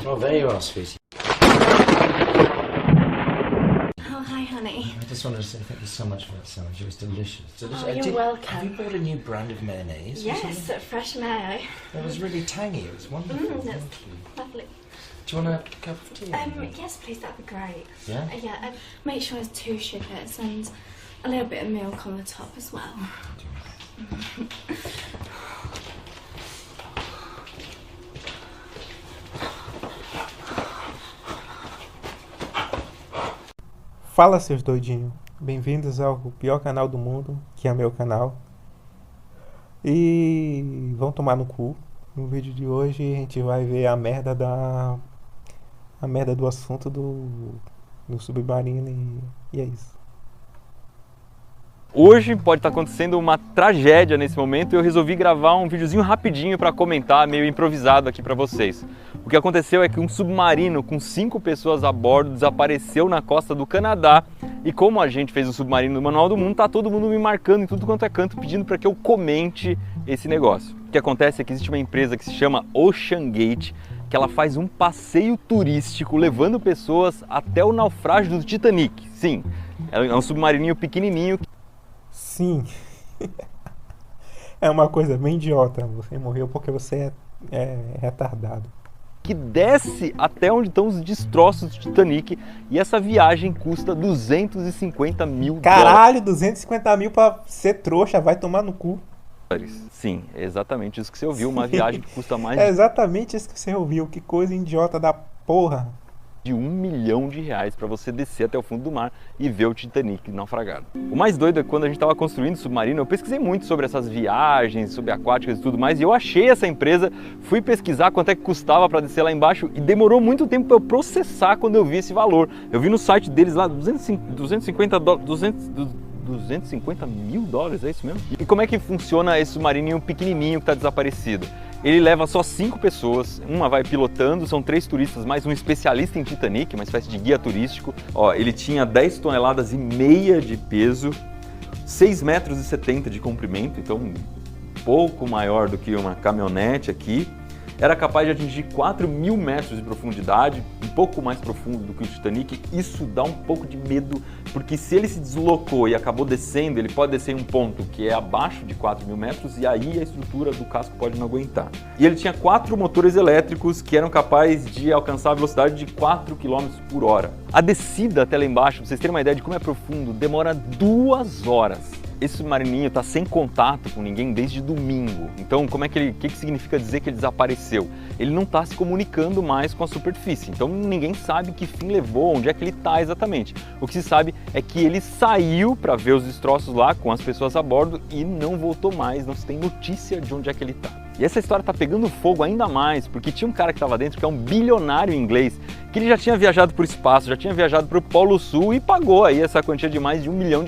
Oh, there you are, sweetie. Oh, hi, honey. I just wanted to say thank you so much for that sandwich. It was delicious. Delicious. Oh, you're welcome. Have you bought a new brand of mayonnaise? Yes, fresh mayo. It was really tangy. It was wonderful. That's Thank you. lovely. Do you want a cup of tea? Yes, please, that'd be great. Yeah? Yeah, make sure there's 2 sugars and a little bit of milk on the top as well. Fala, seus doidinhos, bem-vindos ao pior canal do mundo, que é meu canal. E vão tomar no cu. No vídeo de hoje a gente vai ver a merda do assunto do submarino e é isso. Hoje pode estar acontecendo uma tragédia nesse momento e eu resolvi gravar um videozinho rapidinho para comentar, meio improvisado aqui para vocês. O que aconteceu é que um submarino com 5 pessoas a bordo desapareceu na costa do Canadá e como a gente fez o submarino do Manual do Mundo, tá todo mundo me marcando em tudo quanto é canto pedindo para que eu comente esse negócio. O que acontece é que existe uma empresa que se chama OceanGate, que ela faz um passeio turístico levando pessoas até o naufrágio do Titanic. Sim, é um submarininho pequenininho. Sim. É uma coisa bem idiota. Você morreu porque você é retardado. Que desce até onde estão os destroços do Titanic e essa viagem custa 250 mil dólares. Caralho, 250 mil pra ser trouxa, vai tomar no cu. Sim, é exatamente isso que você ouviu, uma viagem que custa mais É exatamente isso que você ouviu, que coisa idiota da porra. de R$1 milhão para você descer até o fundo do mar e ver o Titanic naufragado. O mais doido é que quando a gente estava construindo o submarino, eu pesquisei muito sobre essas viagens subaquáticas e tudo mais, e eu achei essa empresa, fui pesquisar quanto é que custava para descer lá embaixo e demorou muito tempo para eu processar quando eu vi esse valor. Eu vi no site deles lá 250 mil dólares, é isso mesmo? E como é que funciona esse submarininho pequenininho que está desaparecido? Ele leva só 5 pessoas, uma vai pilotando, são 3 turistas, mais um especialista em Titanic, uma espécie de guia turístico. Ó, ele tinha 10,5 toneladas de peso, 6,70 metros de comprimento, então um pouco maior do que uma caminhonete aqui. Era capaz de atingir 4.000 metros de profundidade, um pouco mais profundo do que o Titanic. Isso dá um pouco de medo, porque se ele se deslocou e acabou descendo, ele pode descer em um ponto que é abaixo de 4.000 metros e aí a estrutura do casco pode não aguentar. E ele tinha 4 motores elétricos que eram capazes de alcançar a velocidade de 4 km por hora. A descida até lá embaixo, pra vocês terem uma ideia de como é profundo, demora 2 horas. Esse submarininho está sem contato com ninguém desde domingo. Então, o que significa dizer que ele desapareceu? Ele não está se comunicando mais com a superfície. Então, ninguém sabe que fim levou, onde é que ele está exatamente. O que se sabe é que ele saiu para ver os destroços lá com as pessoas a bordo e não voltou mais. Não se tem notícia de onde é que ele está. E essa história está pegando fogo ainda mais, porque tinha um cara que estava dentro que é um bilionário inglês, que ele já tinha viajado para o espaço, já tinha viajado para o Polo Sul e pagou aí essa quantia de mais de R$1 milhão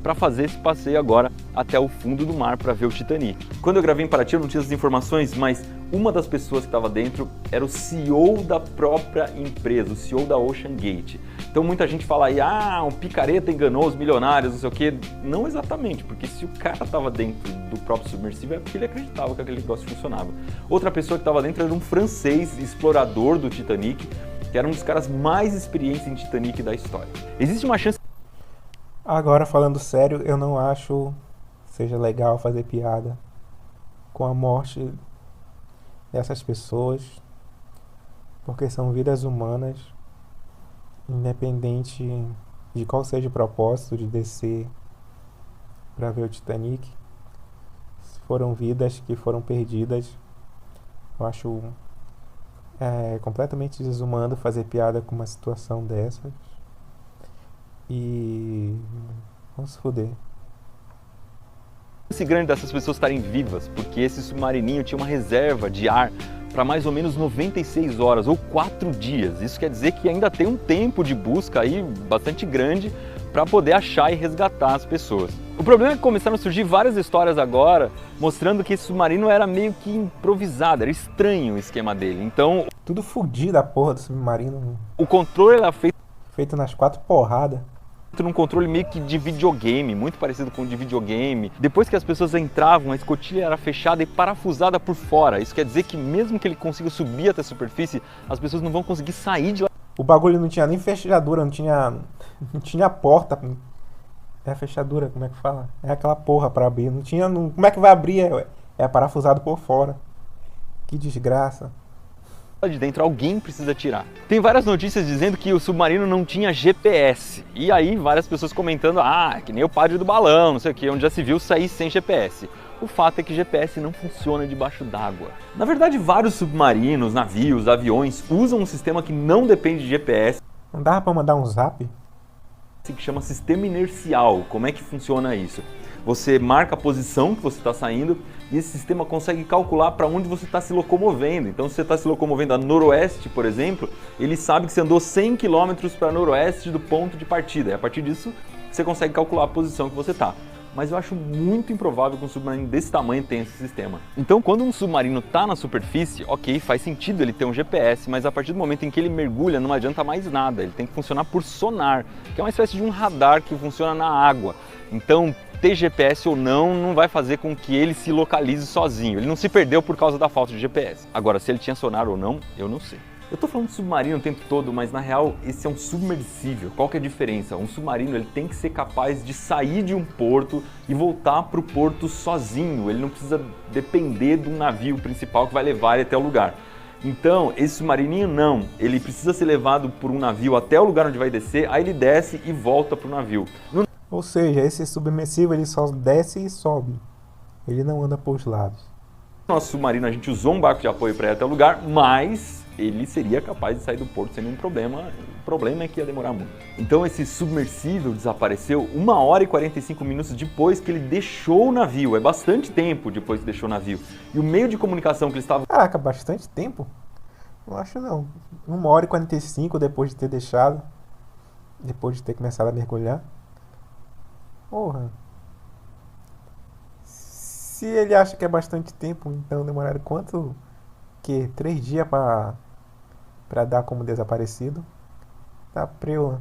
para fazer esse passeio agora até o fundo do mar para ver o Titanic. Quando eu gravei em Paraty eu não tinha essas informações, mas uma das pessoas que estava dentro era o CEO da própria empresa, o CEO da OceanGate. Então muita gente fala aí, um picareta enganou os milionários, não sei o quê. Não exatamente, porque se o cara estava dentro do próprio submersível é porque ele acreditava que aquele negócio funcionava. Outra pessoa que estava dentro era um francês explorador do Titanic, que era um dos caras mais experientes em Titanic da história. Existe uma chance... Agora, falando sério, eu não acho seja legal fazer piada com a morte dessas pessoas, porque são vidas humanas, independente de qual seja o propósito de descer para ver o Titanic. Foram vidas que foram perdidas. Eu acho completamente desumano fazer piada com uma situação dessas. E vamos se foder. Esse grande dessas pessoas estarem vivas, porque esse submarininho tinha uma reserva de ar para mais ou menos 96 horas ou 4 dias. Isso quer dizer que ainda tem um tempo de busca aí bastante grande para poder achar e resgatar as pessoas. O problema é que começaram a surgir várias histórias agora mostrando que esse submarino era meio que improvisado, era estranho o esquema dele. Então, tudo fudido a porra do submarino. O controle era feito nas 4 porradas. num controle meio que de videogame, muito parecido com o de videogame. Depois que as pessoas entravam, a escotilha era fechada e parafusada por fora. Isso quer dizer que mesmo que ele consiga subir até a superfície, as pessoas não vão conseguir sair de lá. O bagulho não tinha nem fechadura, não tinha porta. É a fechadura, como é que fala? É aquela porra pra abrir. Não tinha. Como é que vai abrir? É parafusado por fora. Que desgraça. De dentro, alguém precisa tirar. Tem várias notícias dizendo que o submarino não tinha GPS. E aí várias pessoas comentando, que nem o padre do balão, não sei o que, onde já se viu sair sem GPS. O fato é que GPS não funciona debaixo d'água. Na verdade, vários submarinos, navios, aviões usam um sistema que não depende de GPS. Não dava pra mandar um zap? Que chama sistema inercial. Como é que funciona isso? Você marca a posição que você está saindo e esse sistema consegue calcular para onde você está se locomovendo. Então, se você está se locomovendo a noroeste, por exemplo, ele sabe que você andou 100 km para noroeste do ponto de partida. E a partir disso, você consegue calcular a posição que você está. Mas eu acho muito improvável que um submarino desse tamanho tenha esse sistema. Então, quando um submarino está na superfície, ok, faz sentido ele ter um GPS, mas a partir do momento em que ele mergulha, não adianta mais nada. Ele tem que funcionar por sonar, que é uma espécie de um radar que funciona na água. Então, ter GPS ou não vai fazer com que ele se localize sozinho. Ele não se perdeu por causa da falta de GPS. Agora, se ele tinha sonar ou não, eu não sei. Eu tô falando de submarino o tempo todo, mas na real esse é um submersível. Qual que é a diferença? Um submarino ele tem que ser capaz de sair de um porto e voltar para o porto sozinho. Ele não precisa depender de um navio principal que vai levar ele até o lugar. Então, esse submarininho não. Ele precisa ser levado por um navio até o lugar onde vai descer, aí ele desce e volta para o navio. Ou seja, esse submersível ele só desce e sobe. Ele não anda por os lados. No nosso submarino a gente usou um barco de apoio para ir até o lugar, mas ele seria capaz de sair do porto sem nenhum problema. O problema é que ia demorar muito. Então esse submersível desapareceu 1h e 45 minutos depois que ele deixou o navio. É bastante tempo depois que deixou o navio. E o meio de comunicação que ele estava... Caraca, bastante tempo? Não acho não. 1h e 45 depois de ter deixado. Depois de ter começado a mergulhar. Porra. Se ele acha que é bastante tempo, então demoraram quanto? Que 3 dias pra dar como desaparecido? Tá preu.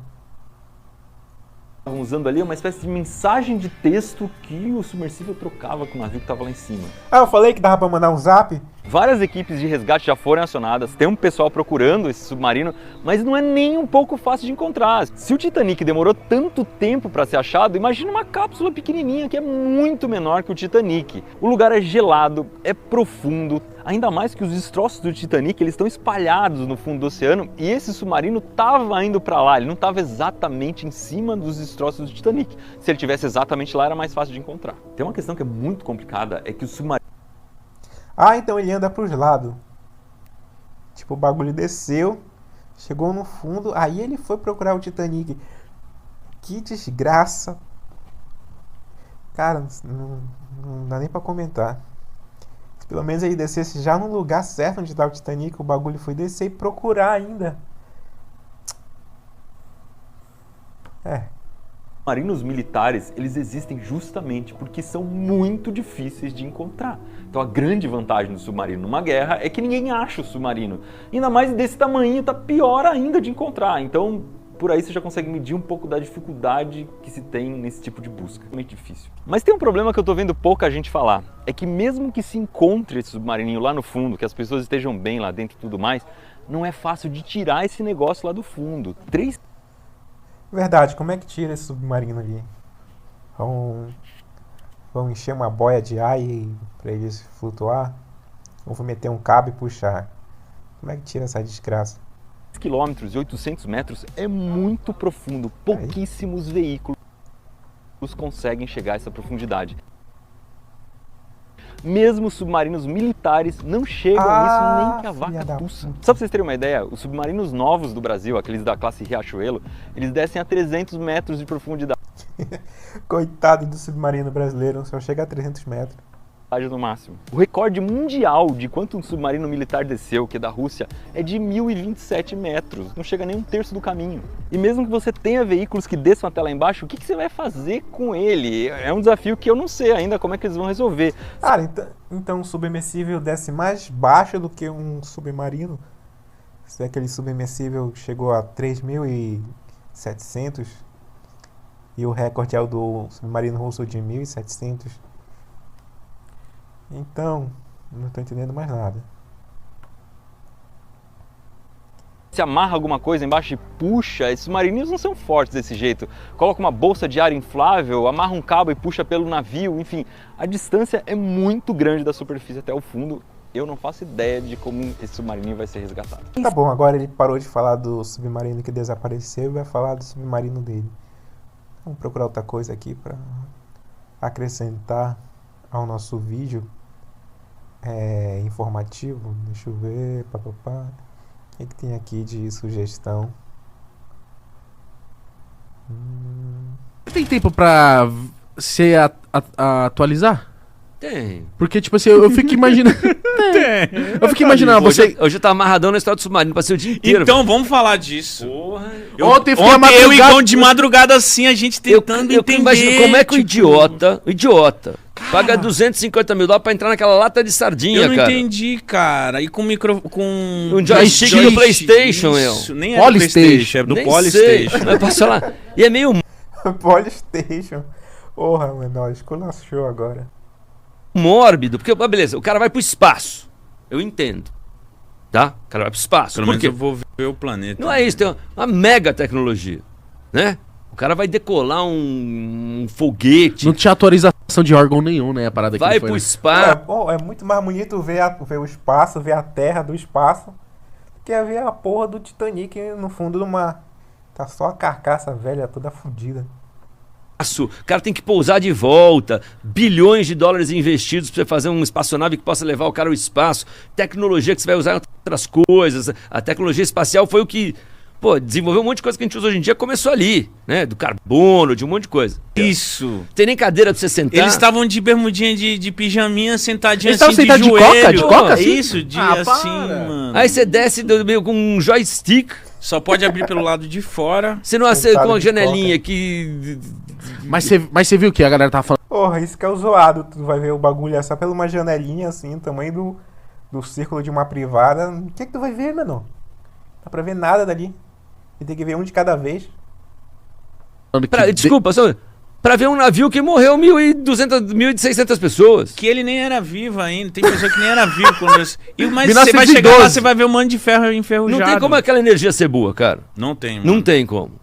Estavam usando ali uma espécie de mensagem de texto que o submersível trocava com o navio que estava lá em cima. Eu falei que dava pra mandar um zap? Várias equipes de resgate já foram acionadas, tem um pessoal procurando esse submarino, mas não é nem um pouco fácil de encontrar. Se o Titanic demorou tanto tempo para ser achado, imagina uma cápsula pequenininha que é muito menor que o Titanic. O lugar é gelado, é profundo, ainda mais que os destroços do Titanic eles estão espalhados no fundo do oceano e esse submarino estava indo para lá, ele não estava exatamente em cima dos destroços do Titanic. Se ele estivesse exatamente lá era mais fácil de encontrar. Tem uma questão que é muito complicada, é que o submarino... Então ele anda pros lados. Tipo, o bagulho desceu, chegou no fundo, aí ele foi procurar o Titanic. Que desgraça. Cara, não dá nem pra comentar. Se pelo menos ele descesse já no lugar certo onde tá o Titanic, o bagulho foi descer e procurar ainda. Submarinos militares, eles existem justamente porque são muito difíceis de encontrar. Então a grande vantagem do submarino numa guerra é que ninguém acha o submarino. Ainda mais desse tamanho, tá pior ainda de encontrar. Então, por aí você já consegue medir um pouco da dificuldade que se tem nesse tipo de busca. É muito difícil. Mas tem um problema que eu tô vendo pouca gente falar. É que mesmo que se encontre esse submarininho lá no fundo, que as pessoas estejam bem lá dentro e tudo mais, não é fácil de tirar esse negócio lá do fundo. Verdade, como é que tira esse submarino ali? Vão encher uma boia de ar pra ele flutuar? Ou vão meter um cabo e puxar? Como é que tira essa desgraça? 3 quilômetros e 800 metros é muito profundo. Pouquíssimos veículos conseguem chegar a essa profundidade. Mesmo submarinos militares não chegam a isso nem que a vaca tussa. Só pra vocês terem uma ideia, os submarinos novos do Brasil, aqueles da classe Riachuelo, eles descem a 300 metros de profundidade. Coitado do submarino brasileiro, só chega a 300 metros. No máximo. O recorde mundial de quanto um submarino militar desceu, que é da Rússia, é de 1.027 metros. Não chega nem um terço do caminho. E mesmo que você tenha veículos que desçam até lá embaixo, o que você vai fazer com ele? É um desafio que eu não sei ainda como é que eles vão resolver. Cara, então um submersível desce mais baixo do que um submarino? Se aquele submersível chegou a 3.700, E o recorde é o do submarino russo de 1.700. Então, não tô entendendo mais nada. Se amarra alguma coisa embaixo e puxa, esses submarinos não são fortes desse jeito. Coloca uma bolsa de ar inflável, amarra um cabo e puxa pelo navio, enfim. A distância é muito grande da superfície até o fundo. Eu não faço ideia de como esse submarino vai ser resgatado. Tá bom, agora ele parou de falar do submarino que desapareceu e vai falar do submarino dele. Vamos procurar outra coisa aqui para acrescentar ao nosso vídeo informativo. Deixa eu ver, papapá. O que tem aqui de sugestão? Tem tempo pra se atualizar? Tem. Porque, tipo assim, eu fico imaginando. Eu fico imaginando você. Hoje eu tava amarradão na história do submarino, passei o dia inteiro. Então vamos falar disso. Porra. Ontem Eu e Igão de madrugada assim, a gente tentando eu entender. imagino como é que o tipo, idiota, paga 250 mil dólares pra entrar naquela lata de sardinha, eu não cara. entendi, cara. E com Um joystick do PlayStation, isso, eu. nem é do Polystation. PlayStation, é do Nem Polystation. sei, mas posso falar. E é meio Polystation. Porra, mano, esculachou agora. mórbido, porque, beleza, o cara vai pro espaço. Eu entendo. Tá? O cara vai pro espaço. Pelo Por menos quê? eu vou ver o planeta. Não é isso, tem uma mega tecnologia, né? O cara vai decolar um foguete, Não tinha atualização de órgão nenhum, né? A parada que vai ele foi, pro né? espaço. É muito mais bonito ver o espaço, ver a terra do espaço, que é ver a porra do Titanic no fundo do mar. Tá só a carcaça velha toda fodida. O cara tem que pousar de volta, bilhões de dólares investidos para você fazer uma espaçonave que possa levar o cara ao espaço, tecnologia que você vai usar em outras coisas. A tecnologia espacial foi o que, desenvolveu um monte de coisa que a gente usa hoje em dia, começou ali, né? Do carbono, de um monte de coisa. Isso. Tem nem cadeira pra você sentar. Eles estavam de bermudinha de pijaminha, sentadinho Eles assim, estavam de sentados de joelho. coca? De coca, assim? Isso, de Ah, assim, para. mano. Aí você desce meio com um joystick, Só pode abrir pelo lado de fora. você não acende Sentado com uma de janelinha que... Mas você viu o que a galera tava falando? Porra, isso que é o zoado. Tu vai ver o bagulho só pela uma janelinha assim, tamanho do círculo de uma privada. O que tu vai ver, mano? Não dá pra ver nada dali. E tem que ver um de cada vez. Desculpa, só... Pra ver um navio que morreu 1.200, 1.600 pessoas. Que ele nem era vivo ainda. Tem pessoa que nem era vivo quando... Mas 1912. você vai chegar lá, você vai ver um monte de ferro enferrujado. Não tem como aquela energia ser boa, cara. Não tem, mano. Não tem como.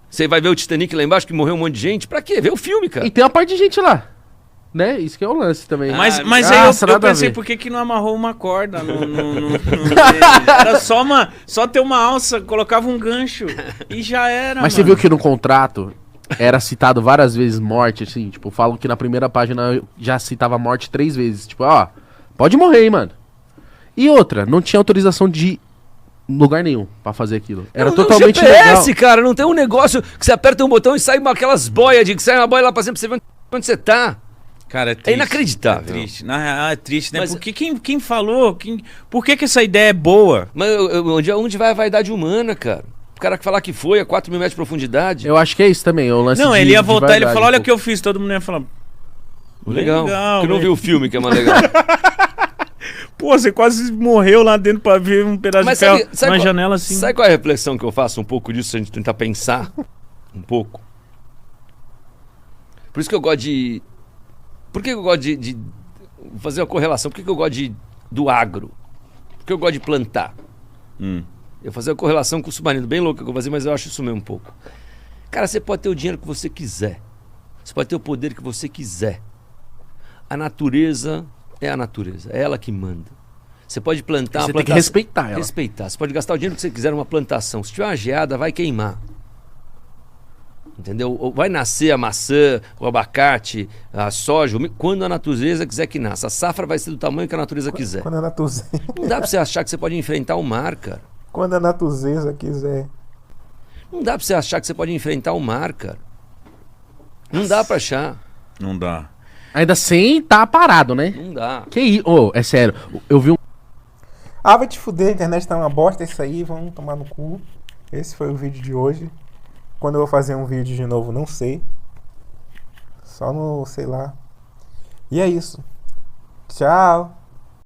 Você vai ver o Titanic lá embaixo que morreu um monte de gente. Pra quê? Ver o filme, cara. E tem uma parte de gente lá. Né? Isso que é o lance também. Mas Ah, aí eu nada a pensei, ver. por que não amarrou uma corda? Era só ter uma alça, colocava um gancho e já era, Mas você viu que no contrato era citado várias vezes morte, assim, tipo, falam que na primeira página já citava morte 3 vezes. Tipo, ó, pode morrer, hein, mano. E outra, não tinha autorização de lugar nenhum pra fazer aquilo. Era Não, totalmente GPS, legal. cara. Não tem um negócio que você aperta um botão e sai aquelas boias que sai uma boia lá pra sempre, você vê onde você tá. Cara, é triste. inacreditável. É triste. Na real, é triste, né? Mas- Porque quem falou? Por que essa ideia é boa? Mas onde vai a vaidade humana, cara? O cara que falar que foi a 4 mil metros de profundidade. Eu acho que é isso também, o lance Não, de- ele ia de voltar, ele vaidade, falou, olha o pô. que eu fiz. Todo mundo ia falar, Legal. Que não velho. viu o filme, que é mais legal. Pô, você quase morreu lá dentro pra ver um pedaço Mas de ferro sabe na qual- janela assim. Sabe qual é a reflexão que eu faço um pouco disso, se a gente tentar pensar um pouco? Por isso que eu gosto de... Por que eu gosto de fazer uma correlação? Por que eu gosto do agro? Por que eu gosto de plantar? Eu fazer uma correlação com o submarino, bem louco que eu vou fazer, mas eu acho isso mesmo um pouco. Cara, você pode ter o dinheiro que você quiser. Você pode ter o poder que você quiser. A natureza é a natureza, é ela que manda. Você pode plantar Você uma tem que plantação. respeitar ela. Respeitar. Você pode gastar o dinheiro que você quiser numa plantação. Se tiver uma geada, vai queimar. Entendeu? Ou vai nascer a maçã, o abacate, a soja, quando a natureza quiser que nasça. A safra vai ser do tamanho que a natureza quiser. Quando a natureza, Não dá pra você achar que você pode enfrentar o mar, cara. quando a natureza quiser. Não dá pra você achar que você pode enfrentar o mar, cara. Não dá pra achar. Não dá. Ainda sem tá parado, né? Não dá. Que isso? Ô, é sério. Eu vi um. Ah, vai te fuder, a internet tá uma bosta, isso aí, vamos tomar no cu. Esse foi o vídeo de hoje. Quando eu vou fazer um vídeo de novo, não sei. Só no, sei lá. E é isso. Tchau.